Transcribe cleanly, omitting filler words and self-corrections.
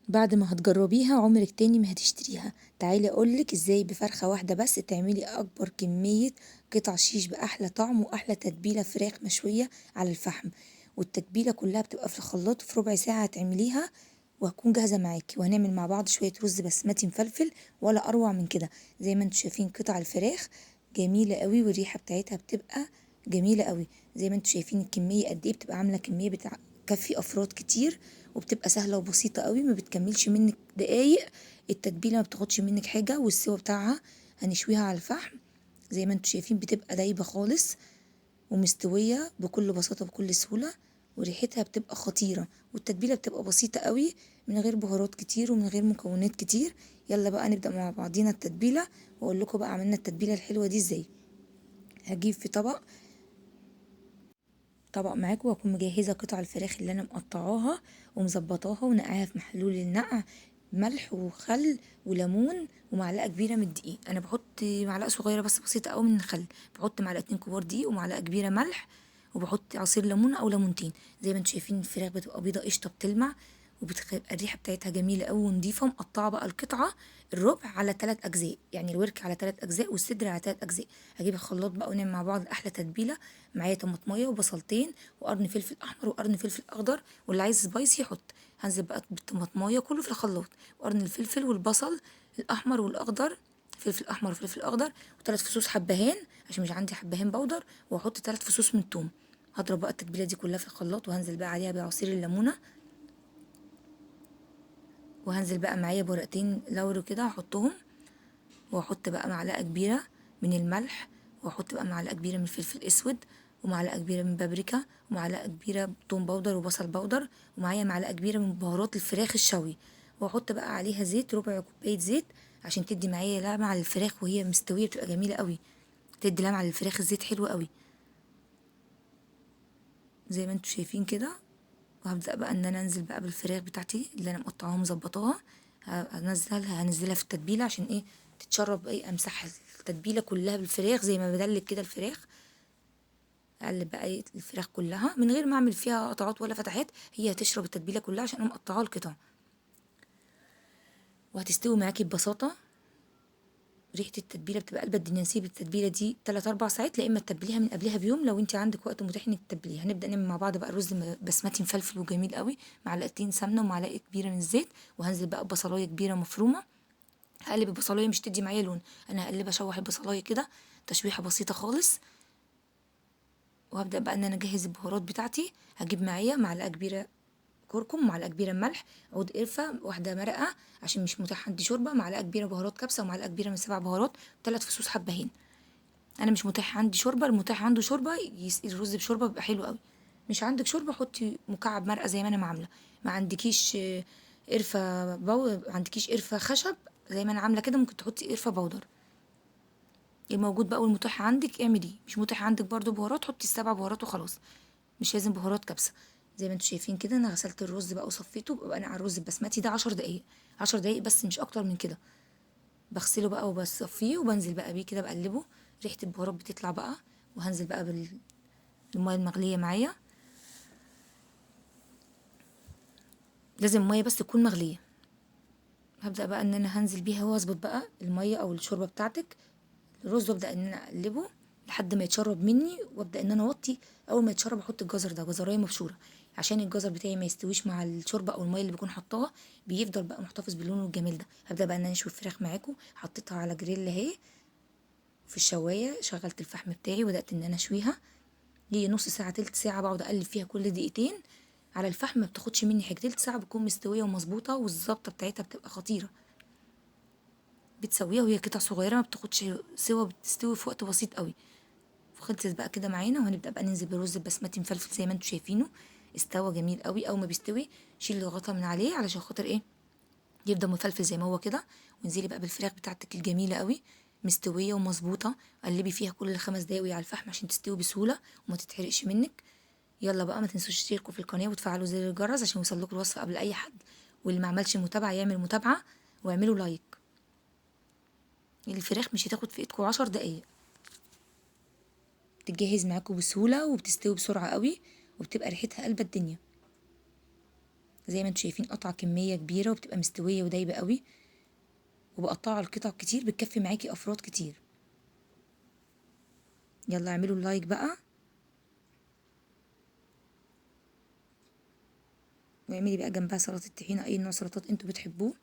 بعد ما هتجربيها عمرك تاني ما هتشتريها. تعالي اقولك ازاي بفرخة واحدة بس تعملي اكبر كمية قطع شيش باحلى طعم واحلى تتبيلة فراخ مشوية على الفحم. والتتبيلة كلها بتبقى في الخلاط، في ربع ساعة هتعمليها وهتكون جاهزة معاكي. وهنعمل مع بعض شوية رز بسمتي مفلفل ولا اروع من كده. زي ما انتوا شايفين قطع الفراخ جميلة قوي والريحة بتاعتها بتبقى جميلة قوي. زي ما انتوا شايفين الكمية قد ايه، بتبقى عاملة كمية كفي افراد كتير، وبتبقى سهله وبسيطه قوي، ما بتكملش منك دقايق. التتبيله ما بتاخدش منك حاجه، والسوا بتاعها هنشويها على الفحم. زي ما انتوا شايفين بتبقى دايبه خالص ومستويه بكل بساطه بكل سهوله، وريحتها بتبقى خطيره، والتتبيله بتبقى بسيطه قوي من غير بهارات كتير ومن غير مكونات كتير. يلا بقى نبدا مع بعضينا التتبيله، واقول لكم بقى عملنا التتبيله الحلوه دي ازاي. هجيب في طبق معاكم، واكون مجهزه قطع الفراخ اللي انا مقطعاها ومظبطاها ونقعها في محلول النقع، ملح وخل وليمون ومعلقه كبيره من الدقيق. انا بحط معلقه صغيره بس بسيطه قوي من الخل، بحط معلقتين كبار دقيق ومعلقه كبيره ملح، وبحط عصير ليمون او ليمونتين. زي ما انتم شايفين الفراخ بتبقى بيضه قشطه بتلمع، وبتبقى الريحه بتاعتها جميله قوي ونضيفه. مقطعه بقى القطعه الربع على 3 اجزاء، يعني الورك على 3 اجزاء والصدر على 3 اجزاء. هجيب الخلاط بقى ونعمل مع بعض احلى تتبيله. معايا طماطميه وبصلتين وقرن فلفل احمر وقرن فلفل اخضر، واللي عايز سبايسي يحط. هنزل بقى بالطماطميه كله في الخلاط، وقرن الفلفل والبصل الاحمر والاخضر، فلفل احمر وفلفل اخضر، وثلاث فصوص حبهان عشان مش عندي حبهان بودر، واحط 3 فصوص من الثوم. هضرب بقى التتبيله دي كلها في الخلاط، وهنزل بقى عليها بعصير الليمونه، وهنزل بقى معايا بورقتين لوري كده هحطهم، واحط بقى معلقه كبيره من الملح، واحط بقى معلقه كبيره من الفلفل الاسود، ومعلقه كبيره من بابريكا، ومعلقه كبيره توم باودر وبصل باودر، ومعايا معلقه كبيره من بهارات الفراخ الشوي. واحط بقى عليها زيت، ربع كوبايه زيت، عشان تدي معايا لمعه للفراخ وهي مستويه، بتبقى جميله قوي، تدي لمعه للفراخ الزيت حلو قوي زي ما انتوا شايفين كده. وهبدأ بقى ان انا انزل بقى بالفراخ بتاعتي اللي انا مقطعاها ومظبطاها، هنزلها في التتبيله عشان ايه، تتشرب ايه، امسح التتبيله كلها بالفراخ زي ما بدلك كده الفراخ. اقلب بقى ايه الفراخ كلها من غير ما اعمل فيها قطعات ولا فتحات، هي هتشرب التتبيله كلها عشان انا مقطعاها القطع، وهتستوي معاكي ببساطه. ريحه التتبيله بتبقى قلبة الدنيا. نسيب التتبيله دي 3 4 ساعات، لا اما تتبليها من قبلها بيوم لو انت عندك وقت متاح انك تتبليها. هنبدا نعمل مع بعض بقى رز بسمتي مفلفل وجميل قوي، معلقتين سمنه ومعلقه كبيره من الزيت، وهنزل بقى ببصلايه كبيره مفرومه. هقلب البصلايه مش تدي معايا لون، انا هقلبها اشوح البصلايه كده تشويحه بسيطه خالص. وهبدا بقى ان انا اجهز البهارات بتاعتي. هجيب معايا معلقه كبيره كركم، معلقه كبيره ملح، عود قرفه، واحده مرقه عشان مش متاح عندي شوربه، معلقه كبيره بهارات كبسه، ومعلقه كبيره من 7 بهارات، 3 فصوص حبهان. انا مش متاح عندي شوربه، المتاح عنده شوربه يسقي الرز بشوربه بيبقى حلو قوي. مش عندك شوربه حطي مكعب مرقه زي ما انا ما عامله. ما عندكيش قرفه ما عندكيش قرفه خشب زي ما انا عامله كده، ممكن تحطي قرفه بودر. الموجود بقى والمتاح عندك اعمليه، مش متاح عندك برضو بهارات حطي ال7 بهارات وخلاص، مش لازم بهارات كبسه. زي ما انتوا شايفين كده انا غسلت الرز بقى وصفيته، بقى انا على الرز البسمتي ده 10 دقايق، 10 دقايق بس مش اكتر من كده. بغسله بقى وبصفيه وبنزل بقى بيه كده بقلبه، ريحه البهارات بتطلع بقى. وهنزل بقى بالميه المغليه معايا، لازم الميه بس تكون مغليه. هبدا بقى ان انا هنزل بيها واظبط بقى الميه او الشوربه بتاعتك الرز، وابدا ان انا اقلبه لحد ما يتشرب مني، وابدا ان انا اوطي. اول ما يتشرب احط الجزر، ده جزرايه مبشوره عشان الجزر بتاعي ما يستويش مع الشوربه او الميه اللي بكون حطاها، بيفضل بقى محتفظ باللون والجمال ده. هبدا بقى ان انا اشوي الفراخ معاكم، حطيتها على جريل اهي في الشوايه، شغلت الفحم بتاعي وبدات ان انا اشويها. هي نص ساعه تلت ساعه بقعد اقلب فيها كل دقيقتين على الفحم، ما بتاخدش مني حاجه، تلت ساعه بتكون مستويه ومظبوطه، والظبطه بتاعتها بتبقى خطيره. بتسويها وهي قطع صغيره ما بتاخدش سوا، بتستوي في وقت بسيط قوي. خلصت بقى كده معانا، وهنبدا بقى ننزل بالرز البسمتي مفلفل زي ما انتم شايفينه. استوى جميل قوي. اول ما بيستوي شيل الغطا من عليه علشان خاطر ايه، يفضل مفلفل زي ما هو كده. وانزلي بقى بالفراخ بتاعتك الجميله قوي مستويه ومظبوطه، قلبي فيها كل 5 دقايق على الفحم عشان تستوي بسهوله وما تتحرقش منك. يلا بقى ما تنسوش تشتركوا في القناه وتفعلوا زر الجرس عشان يوصلكوا الوصفه قبل اي حد، واللي ما عملش متابعه يعمل متابعه واعملوا لايك. الفراخ مش هتاخد في ايدكم 10 دقايق، بتتجهز معاكم بسهوله وبتستوي بسرعه قوي، وبتبقى ريحتها قلب الدنيا. زي ما انتوا شايفين قطعة كمية كبيرة وبتبقى مستوية ودايبة قوي، وبقطعها القطع كتير بتكفي معاكي افراد كتير. يلا اعملوا اللايك بقى، واعملي بقى جنبها سلطة طحينة، اي نوع سلطات انتوا بتحبوه.